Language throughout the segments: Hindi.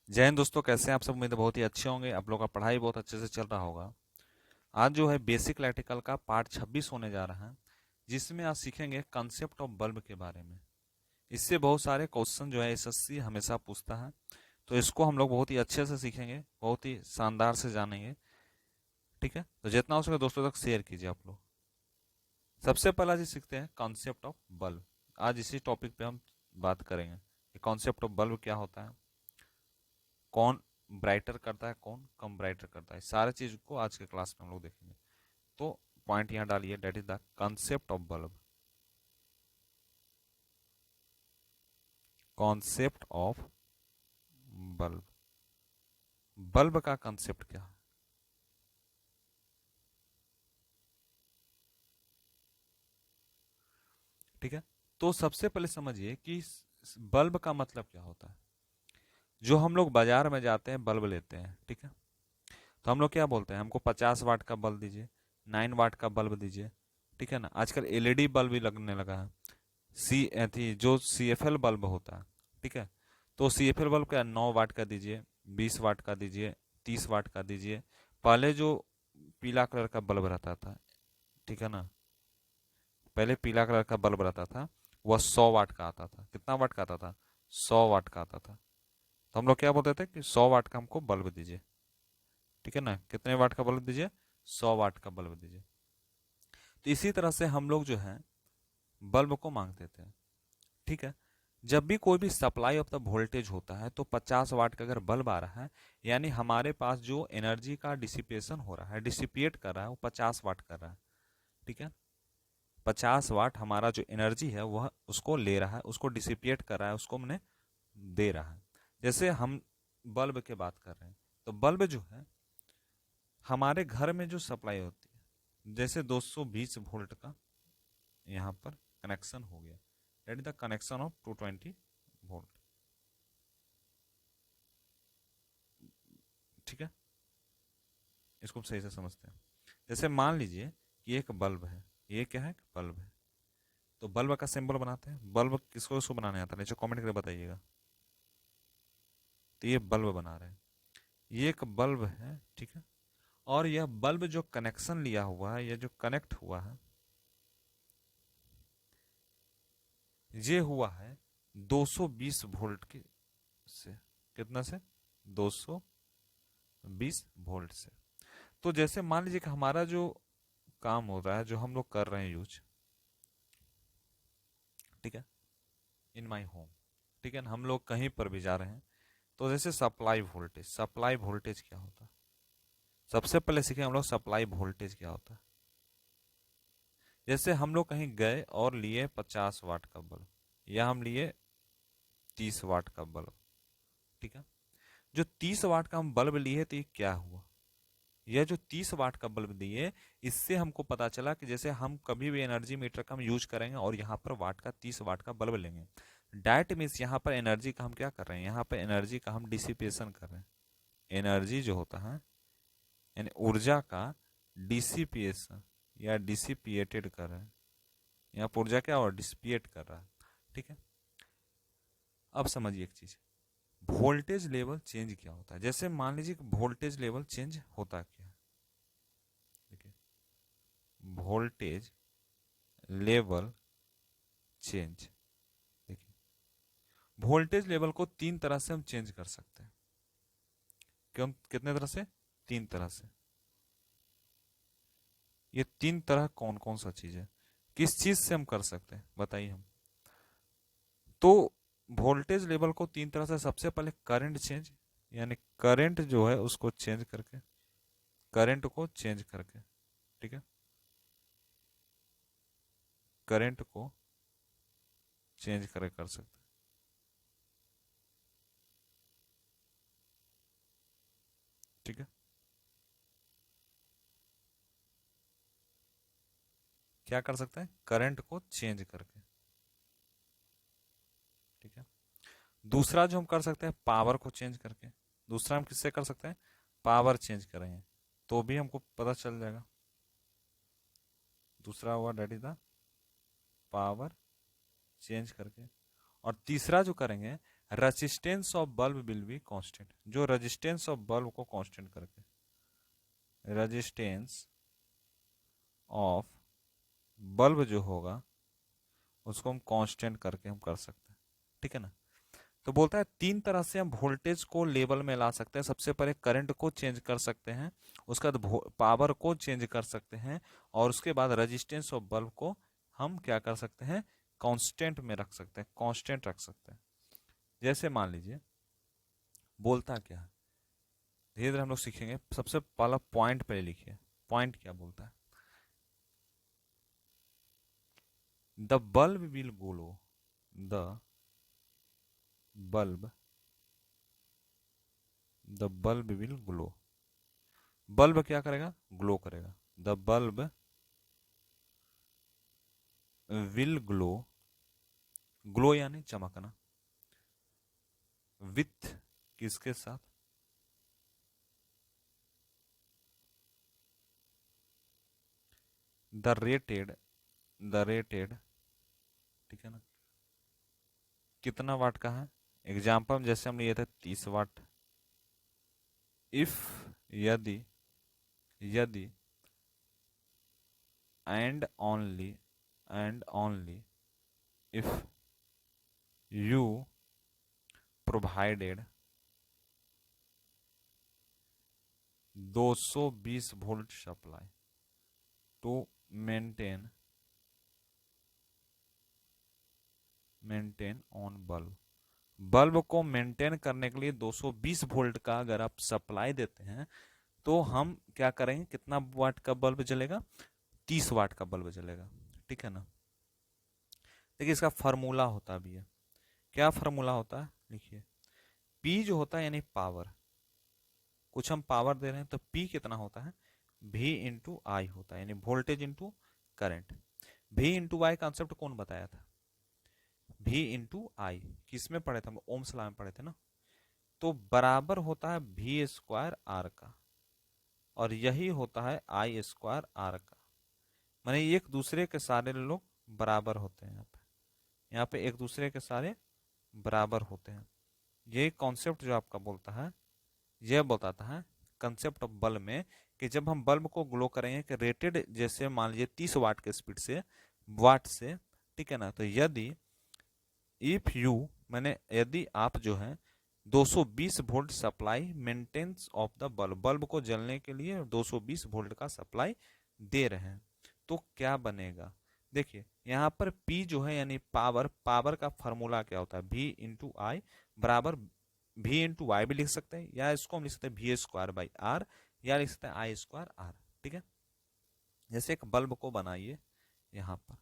जय हिंद दोस्तों, कैसे हैं आप सब। उम्मीद है बहुत ही अच्छे होंगे। आप लोग का पढ़ाई बहुत अच्छे से चल रहा होगा। आज जो है बेसिक इलेक्ट्रिकल का पार्ट 26 होने जा रहा है, जिसमें आज सीखेंगे कंसेप्ट ऑफ बल्ब के बारे में। इससे बहुत सारे क्वेश्चन जो है एसएससी हमेशा पूछता है, तो इसको हम लोग बहुत ही अच्छे से सीखेंगे, बहुत ही शानदार से जानेंगे। ठीक है, तो जितना हो सके दोस्तों तक शेयर कीजिए आप लोग। सबसे पहला चीज सीखते हैं कॉन्सेप्ट ऑफ बल्ब। आज इसी टॉपिक पे हम बात करेंगे कि कॉन्सेप्ट ऑफ बल्ब क्या होता है, कौन ब्राइटर करता है, कौन कम ब्राइटर करता है। सारे चीज को आज के क्लास में हम लोग देखेंगे। तो पॉइंट यहाँ डालिए, that is the concept of bulb. Concept of bulb, bulb का कॉन्सेप्ट क्या है। ठीक है, तो सबसे पहले समझिए कि बल्ब का मतलब क्या होता है। जो हम लोग बाजार में जाते हैं बल्ब लेते हैं, ठीक है, तो हम लोग क्या बोलते हैं, हमको 50 वाट का बल्ब दीजिए, 9 वाट का बल्ब दीजिए। ठीक है ना, आजकल एलईडी बल्ब भी लगने लगा है। थी जो सीएफएल बल्ब होता है, ठीक है, तो सीएफएल बल्ब का 9 वाट का दीजिए, 20 वाट का दीजिए, 30 वाट का दीजिए। पहले जो पीला कलर का बल्ब रहता था, ठीक है ना, पहले पीला कलर का बल्ब रहता था, वह 100 वाट का आता था। कितना वाट का आता था? 100 वाट का आता था। तो हम लोग क्या बोलते थे कि 100 वाट का हमको बल्ब दीजिए। ठीक है ना, कितने वाट का बल्ब दीजिए? 100 वाट का बल्ब दीजिए। तो इसी तरह से हम लोग जो है बल्ब को मांगते थे। ठीक है, जब भी कोई भी सप्लाई ऑफ द वोल्टेज होता है तो 50 वाट का अगर बल्ब आ रहा है, यानी हमारे पास जो एनर्जी का डिसिपेशन हो रहा है, डिसिपिएट कर रहा है, वो 50 वाट कर रहा है। ठीक है, 50 वाट हमारा जो एनर्जी है वह उसको ले रहा है, उसको डिसिपिएट कर रहा है, उसको हमने दे रहा है। जैसे हम बल्ब की बात कर रहे हैं, तो बल्ब जो है हमारे घर में जो सप्लाई होती है, जैसे 220 वोल्ट का यहाँ पर कनेक्शन हो गया, that is the connection of 220 volt. ठीक है, इसको सही से समझते हैं। जैसे मान लीजिए कि एक बल्ब है, ये क्या है? बल्ब है। तो बल्ब का सिंबल बनाते हैं। बल्ब किसको किसको बनाने आता है, नीचे कमेंट करके बताइएगा। तो ये बल्ब बना रहे हैं, ये एक बल्ब है। ठीक है, और यह बल्ब जो कनेक्शन लिया हुआ है, यह जो कनेक्ट हुआ है, ये हुआ है 220 वोल्ट के से। कितना से? 220 वोल्ट से। तो जैसे मान लीजिए कि हमारा जो काम हो रहा है, जो हम लोग कर रहे हैं यूज, ठीक है, इन माई होम, ठीक है ना, हम लोग कहीं पर भी जा रहे हैं, तो जैसे सप्लाई वोल्टेज, सप्लाई वोल्टेज क्या होता है? सबसे पहले सीखे हम लोग सप्लाई वोल्टेज क्या होता है। जैसे हम लोग कहीं गए और लिए 50 वाट का बल्ब, या हम लिए 30 वाट का बल्ब। ठीक है, जो 30 वाट का हम बल्ब लिए तो ये क्या हुआ, यह जो 30 वाट का बल्ब दिए, इससे हमको पता चला कि जैसे हम कभी भी एनर्जी मीटर का हम यूज करेंगे और यहाँ पर वाट का 30 वाट का बल्ब लेंगे, डैट मीन्स यहाँ पर एनर्जी का हम क्या कर रहे हैं, यहाँ पर एनर्जी का हम डिसिपेशन कर रहे हैं। एनर्जी जो होता है, यानी ऊर्जा का डिसिपिएशन या डिसिपिएटेड कर रहा है। यहाँ पर ऊर्जा क्या और डिसिपिएट कर रहा है। ठीक है, अब समझिए एक चीज, वोल्टेज लेवल चेंज क्या होता है। जैसे मान लीजिए कि वोल्टेज लेवल चेंज होता क्या है। देखिए, वोल्टेज लेवल चेंज, देखिए, वोल्टेज लेवल को 3 तरह से हम चेंज कर सकते हैं। क्यों? कितने तरह से? 3 तरह से। ये 3 तरह कौन कौन सा चीज है, किस चीज से हम कर सकते हैं बताइए हम। तो वोल्टेज लेवल को 3 तरह से, सबसे पहले करंट चेंज, यानी करंट जो है उसको चेंज करके, करंट को चेंज करके, ठीक है, करंट को चेंज करके कर सकते हैं। ठीक है, क्या कर सकते हैं? करंट को चेंज करके। ठीक है, दूसरा जो हम कर सकते हैं पावर को चेंज करके। दूसरा हम किससे कर सकते हैं? पावर चेंज करेंगे तो भी हमको पता चल जाएगा। दूसरा हुआ that is the power change करके। और तीसरा जो करेंगे resistance of bulb will be constant, जो रेजिस्टेंस ऑफ बल्ब को कांस्टेंट करके, रेजिस्टेंस ऑफ बल्ब जो होगा उसको हम कांस्टेंट करके हम कर सकते हैं, ठीक है ना। तो बोलता है तीन तरह से हम वोल्टेज को लेवल में ला सकते हैं। सबसे पहले करंट को चेंज कर सकते हैं, उसके बाद पावर को चेंज कर सकते हैं, और उसके बाद रेजिस्टेंस ऑफ बल्ब को हम क्या कर सकते हैं, कांस्टेंट में रख सकते हैं, कांस्टेंट रख सकते हैं। जैसे मान लीजिए बोलता क्या है, धीरे धीरे हम लोग सीखेंगे। सबसे पहला पॉइंट पहले लिखिए, पॉइंट क्या बोलता है, the bulb will glow, the bulb, the bulb will glow, bulb क्या करेगा, ग्लो करेगा, the bulb will glow, glow यानी चमकना, विथ किसके साथ, द रेटेड, द रेटेड, ठीक है ना, कितना वाट का है, एग्जाम्पल जैसे हम लिए थे 30 वाट, इफ, यदि, यदि, and only, and only if you provided 220 volt supply to maintain, maintain on bulb, bulb को मेंटेन करने के लिए 220 वोल्ट का अगर आप सप्लाई देते हैं तो हम क्या करेंगे, कितना वाट का बल्ब जलेगा, 30 वाट का बल्ब जलेगा, ठीक है ना। देखिए इसका फार्मूला होता भी है, क्या फार्मूला होता है, लिखिए P जो होता है यानी पावर, कुछ हम पावर दे रहे हैं तो P कितना होता है, V इंटू आई होता है, यानी voltage into current. V into I concept कौन बताया था, V इंटू आई किस में पढ़े थे हम, ओम्स लॉ में पढ़े थे ना। तो बराबर होता है V स्क्वायर आर का, और यही होता है आई स्क्वायर आर का, माने एक दूसरे के सारे लोग बराबर होते हैं। यहाँ पे एक दूसरे के सारे बराबर होते हैं। ये कॉन्सेप्ट जो आपका बोलता है, यह बताता है कंसेप्ट ऑफ बल्ब में, कि जब हम बल्ब को ग्लो करेंगे कि रेटेड, जैसे मान लीजिए 30 वाट के स्पीड से, वाट से, ठीक है ना, तो यदि इफ यू, मैंने यदि आप जो है 220 volt supply maintenance of the bulb, bulb को जलने के लिए 220 वोल्ट का सप्लाई दे रहे हैं, तो क्या बनेगा। देखिए यहाँ पर P जो है यानी पावर, पावर का फॉर्मूला क्या होता है, V इंटू आई बराबर, V इंटू आई भी लिख सकते हैं, या इसको हम लिख सकते हैं V स्क्वायर बाई आर, या लिख सकते हैं आई स्क्वायर आर, ठीक है। जैसे एक बल्ब को बनाइए, यहाँ पर,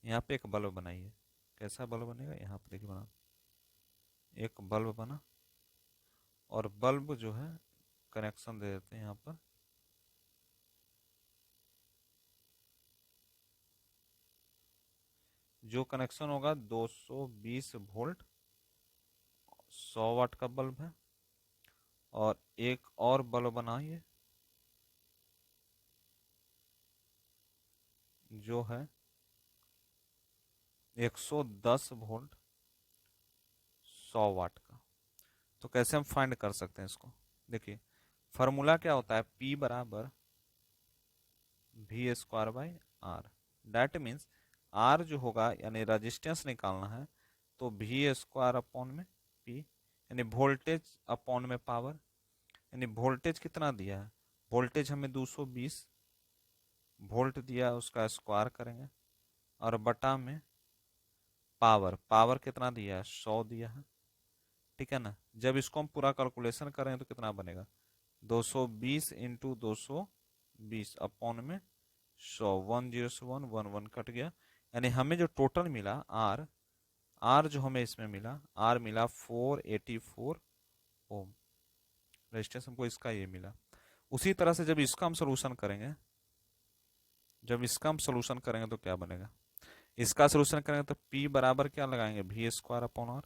यहाँ पे एक बल्ब बनाइए, कैसा बल्ब बनेगा, यहाँ पर देखिए बना, एक बल्ब बना, और बल्ब जो है कनेक्शन दे देते हैं यहाँ पर, जो कनेक्शन होगा 220 वोल्ट, 100 वाट का बल्ब है, और एक और बल्ब बनाइए जो है 110 वोल्ट 100 वाट का। तो कैसे हम फाइंड कर सकते हैं इसको, देखिए फार्मूला क्या होता है, P बराबर V square by R, that means R जो होगा यानी रजिस्टेंस निकालना है, तो V स्क्वायर अपॉन में P, यानी वोल्टेज अपॉन में पावर, यानी वोल्टेज कितना दिया है, वोल्टेज हमें 220 वोल्ट दिया है, उसका स्क्वायर करेंगे, और बटा में पावर, पावर कितना दिया है, 100 दिया है, ठीक है ना। जब इसको हम पूरा कैलकुलेशन करें तो कितना बनेगा, 220 इंटू 220 अपॉन में 100, 10 से 1 1 1 कट गया, यानी हमें जो टोटल मिला आर, आर जो हमें इसमें मिला, आर मिला 484 ओम, रेजिस्टेंस हमको इसका ये मिला। उसी तरह से जब इसका हम सोल्यूशन करेंगे, जब इसका हम सोल्यूशन करेंगे तो क्या बनेगा, इसका सोल्यूशन करेंगे तो P बराबर क्या लगाएंगे, V स्क्वायर अपॉन आर,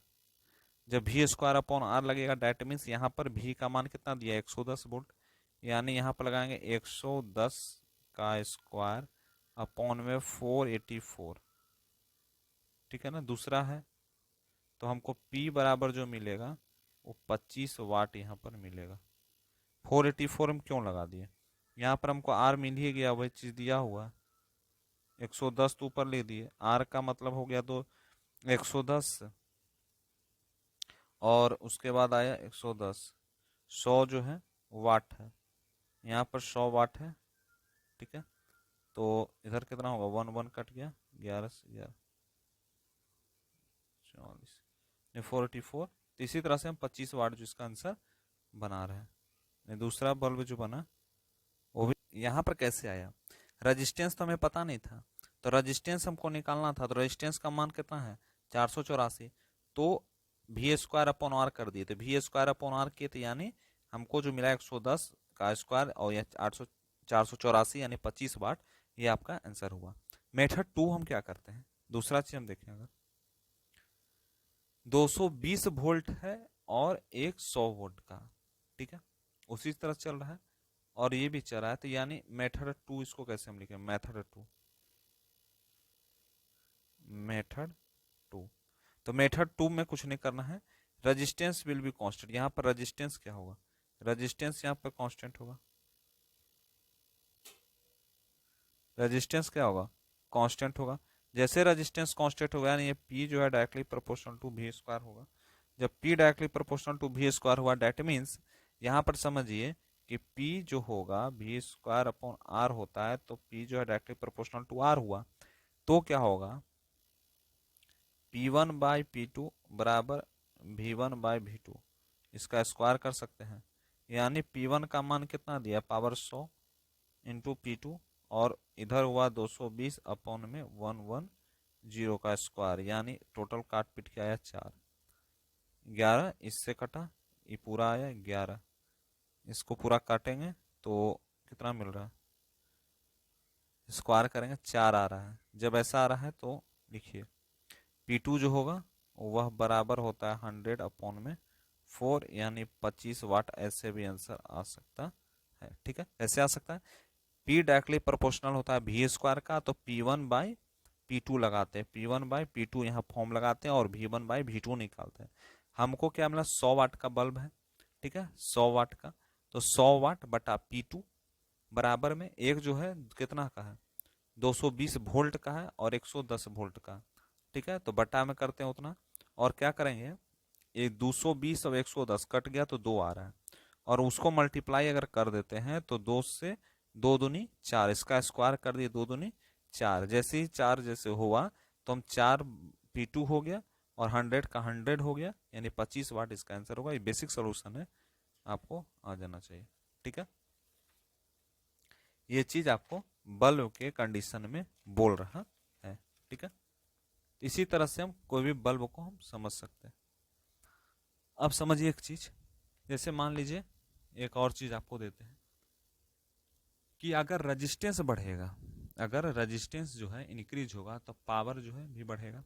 जब V स्क्वायर अपॉन आर लगेगा डेट मीन्स यहाँ पर V का मान कितना दिया, 110 वोल्ट, यानी यहाँ पर लगाएंगे 110 का स्क्वायर अपॉन में 484, ठीक है ना। दूसरा है तो हमको P बराबर जो मिलेगा वो 25 वाट यहाँ पर मिलेगा। 484 हम क्यों लगा दिए, यहाँ पर हमको R मिल ही गया, वही चीज़ दिया हुआ है। 110 तो ऊपर ले दिए, R का मतलब हो गया तो 110, और उसके बाद आया 110, 100 जो है वाट है, यहाँ पर 100 वाट है। ठीक है, तो इधर कितना होगा, 1 1 कट गया, 11 से 11 44, 484। तो इसी तरह से हम 25 वाट जो इसका आंसर बना रहे हैं। दूसरा बल्ब जो बना वो भी यहाँ पर कैसे आया, रजिस्टेंस तो हमें पता नहीं था, तो रजिस्टेंस हमको निकालना था, तो रजिस्टेंस का मान कितना है 484, तो वी स्क्वायर अपॉन आर कर दिए, तो वी स्क्वायर अपॉन आर किए, तो यानी हमको जो मिला 110 का स्क्वायर और यह 484 यानी 25 वाट, ये आपका आंसर हुआ। मेथड 2 हम क्या करते हैं, दूसरा चीज हम देखें, अगर 220 वोल्ट है और एक 100 वोल्ट का, ठीक है, उसी तरह चल रहा है और ये भी चल रहा है, तो यानी मेथड 2 इसको कैसे हम लिखें, मेथड 2, मेथड 2। तो मेथड 2 में कुछ नहीं करना है, रेजिस्टेंस विल बी कांस्टेंट, यहाँ पर रेजिस्टेंस क्या होगा, रेजिस्टेंस यहाँ पर कांस्टेंट होगा, रेजिस्टेंस क्या होगा, कांस्टेंट होगा। जैसे रेजिस्टेंस कांस्टेंट होगा यानी ये P जो है directly proportional to V square होगा। जब P directly proportional to V square हुआ, डेट मीन्स यहाँ पर समझिए कि P जो होगा वी स्क्वायर अपॉन आर होता है, तो P जो है डायरेक्टली प्रोपोर्शनल टू आर हुआ, तो क्या होगा P1 बाई P2 बराबर V1 बाई V2, इसका स्क्वायर कर सकते हैं, यानी P1 का मान कितना दिया, पावर 100 इंटू P2, और इधर हुआ 220 अपॉन में 110 का स्क्वायर, यानी टोटल काट पीट के आया 4, 11 इससे कटा, ये पूरा आया 11, इसको पूरा काटेंगे तो कितना मिल रहा है, स्क्वायर करेंगे 4 आ रहा है। जब ऐसा आ रहा है तो लिखिए P2 जो होगा वह बराबर होता है 100 अपॉन में 4, यानी 25 वाट, ऐसे भी आंसर आ सकता है। ठीक है, ऐसे आ सकता है। P डायरेक्टली प्रोपोर्शनल होता है वी स्क्वायर का, तो P1 बाई P2 लगाते हैं, P1 बाई P2 यहाँ फॉर्म लगाते हैं और V1 बाई V2 निकालते हैं। हमको क्या मिला, 100 वाट का बल्ब है, ठीक है, 100 वाट का, तो 100 वाट बटा P2 बराबर में एक जो है कितना का है, 220 वोल्ट का है और 110 वोल्ट का, ठीक है, तो बटा में करते हैं उतना, और क्या करेंगे, ये 220 और 110 कट गया तो 2 आ रहा है, और उसको मल्टीप्लाई अगर कर देते हैं तो 2 से 2 दूनी 4, इसका स्क्वायर कर दिए 2 दूनी 4, जैसे ही 4 जैसे हुआ तो हम 4 P2 हो गया और 100 का 100 हो गया, यानी 25 वाट इसका आंसर होगा। ये बेसिक सोल्यूशन है, आपको आ जाना चाहिए। ठीक है, ये चीज आपको बल्ब के कंडीशन में बोल रहा है। ठीक है, इसी तरह से हम कोई भी बल्ब को हम समझ सकते हैं। अब समझिए एक चीज, जैसे मान लीजिए एक और चीज आपको देते हैं कि अगर रेजिस्टेंस बढ़ेगा, अगर रेजिस्टेंस जो है इंक्रीज होगा तो पावर जो है भी बढ़ेगा।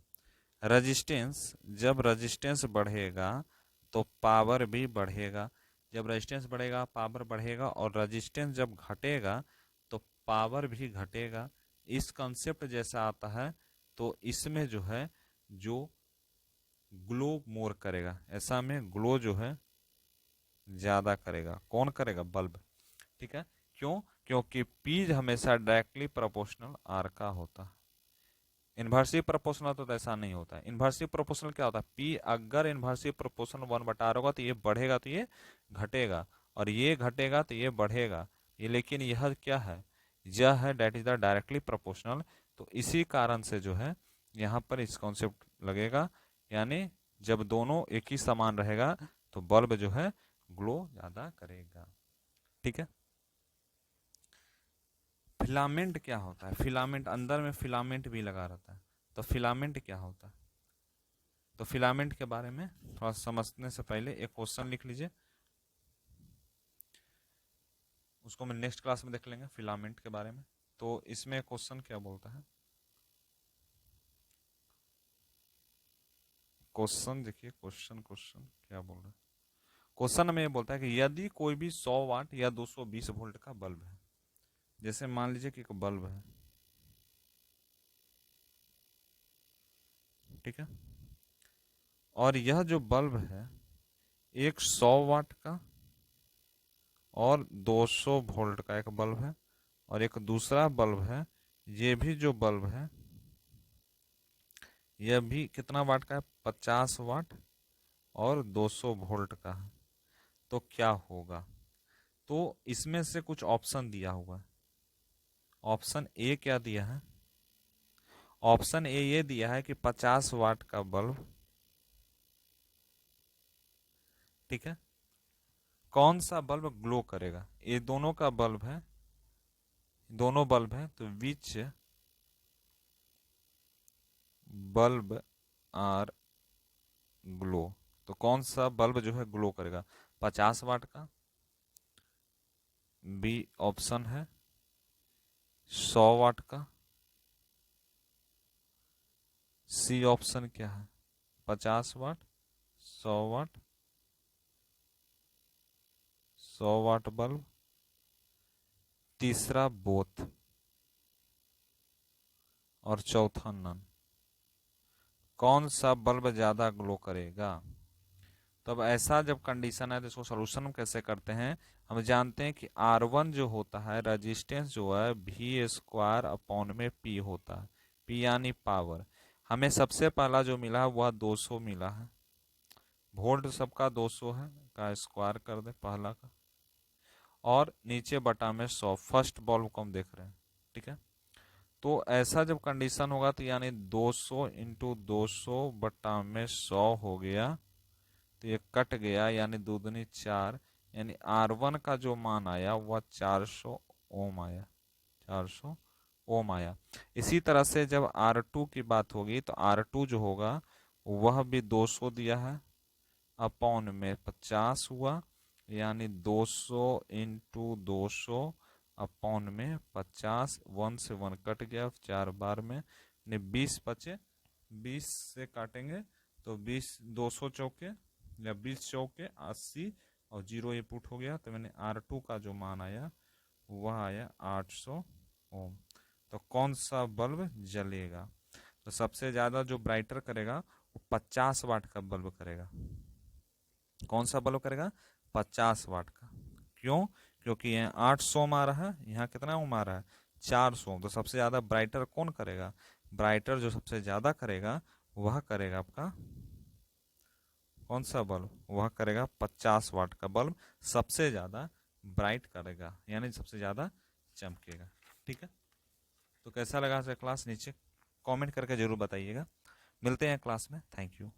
रेजिस्टेंस, जब रेजिस्टेंस बढ़ेगा तो पावर भी बढ़ेगा, जब रेजिस्टेंस बढ़ेगा पावर बढ़ेगा, और रेजिस्टेंस जब घटेगा तो पावर भी घटेगा। इस कॉन्सेप्ट जैसा आता है, तो इसमें जो है जो ग्लो मोर करेगा, ऐसा में ग्लो जो है ज्यादा करेगा, कौन करेगा, बल्ब। ठीक है, क्यों, क्योंकि P हमेशा डायरेक्टली प्रोपोर्शनल R का होता है। इन्वर्सिव प्रोपोर्शनल तो ऐसा नहीं होता है। इन्वर्सिव प्रोपोर्शनल क्या होता है, P अगर इन्वर्सिव प्रोपोर्शनल 1/R होगा तो ये बढ़ेगा तो ये घटेगा, और ये घटेगा तो ये बढ़ेगा, ये लेकिन यह क्या है, यह है that is the directly proportional. तो इसी कारण से जो है यहाँ पर इस कॉन्सेप्ट लगेगा, यानी जब दोनों एक ही समान रहेगा तो बल्ब जो है ग्लो ज्यादा करेगा। ठीक है, फिलामेंट क्या होता है, फिलामेंट अंदर में फिलामेंट भी लगा रहता है, तो फिलामेंट क्या होता है, तो फिलामेंट के बारे में थोड़ा समझने से पहले एक क्वेश्चन लिख लीजिए, उसको मैं नेक्स्ट क्लास में देख लेंगे फिलामेंट के बारे में। तो इसमें क्वेश्चन क्या बोलता है, क्वेश्चन देखिए, क्वेश्चन क्वेश्चन क्या बोल रहा है, क्वेश्चन में ये बोलता है कि यदि कोई भी 100 वाट या 220 वोल्ट का बल्ब है, जैसे मान लीजिए कि एक बल्ब है, ठीक है, और यह जो बल्ब है एक 100 वाट का और 200 वोल्ट का एक बल्ब है, और एक दूसरा बल्ब है, ये भी जो बल्ब है यह भी कितना वाट का है, 50 वाट और 200 वोल्ट का है। तो क्या होगा? तो इसमें से कुछ ऑप्शन दिया हुआ है। ऑप्शन ए क्या दिया है? ऑप्शन ए ये दिया है कि 50 वाट का बल्ब, ठीक है, कौन सा बल्ब ग्लो करेगा? ये दोनों का बल्ब है, दोनों बल्ब है, तो विच बल्ब आर ग्लो, तो कौन सा बल्ब जो है ग्लो करेगा? 50 वाट का, बी ऑप्शन है 100 वाट का, सी ऑप्शन क्या है 50 वाट, 100 वाट, 100 वाट बल्ब, तीसरा बोथ, और चौथा नन। कौन सा बल्ब ज्यादा ग्लो करेगा? तो अब ऐसा जब कंडीशन है तो इसको सोल्यूशन हम कैसे करते हैं? हम जानते हैं कि R1 जो होता है रेजिस्टेंस जो है V स्क्वायर अपॉन में P होता है, P यानी पावर। हमें सबसे पहला जो मिला है वह 200 मिला है, वोल्ट सबका 200 है, का स्क्वायर कर दे पहला का, और नीचे बटा में 100, फर्स्ट बल्ब को हम देख रहे हैं, ठीक है। तो ऐसा जब कंडीशन होगा तो यानी 200 इंटू 200 बटा में 100 हो गया, तो ये कट गया, यानी दो दूनी 4, यानी R1 का जो मान आया वह 400 ओम आया, 400 ओम आया। इसी तरह से जब R2 की बात होगी तो R2 जो होगा वह भी 200 दिया है, अपॉन में 50 हुआ, यानी 200 इंटू 200 अपॉन में 50, 1 से 1 कट गया 4 बार में, 20 बचे, 20 से काटेंगे तो 20, 200 चौके या 20 चौके 80, और जीरो ये पुट हो गया, तो मैंने R2 का जो मान आया वह आया 800 ओम। तो कौन सा बल्ब जलेगा? तो सबसे ज्यादा जो ब्राइटर करेगा वो 50 वाट का बल्ब करेगा। कौन सा बल्ब करेगा? 50 वाट का। क्यों? क्योंकि यहाँ 800 ओम आ रहा है, यहाँ कितना ओम आ रहा है 400। तो सबसे ज्यादा ब्राइटर कौन करेगा? ब्राइटर जो सबसे ज्यादा करेगा वह करेगा आपका कौन सा बल्ब? वह करेगा 50 वाट का बल्ब, सबसे ज्यादा ब्राइट करेगा, यानी सबसे ज्यादा चमकेगा, ठीक है। तो कैसा लगा क्लास नीचे कमेंट करके जरूर बताइएगा। मिलते हैं क्लास में, थैंक यू।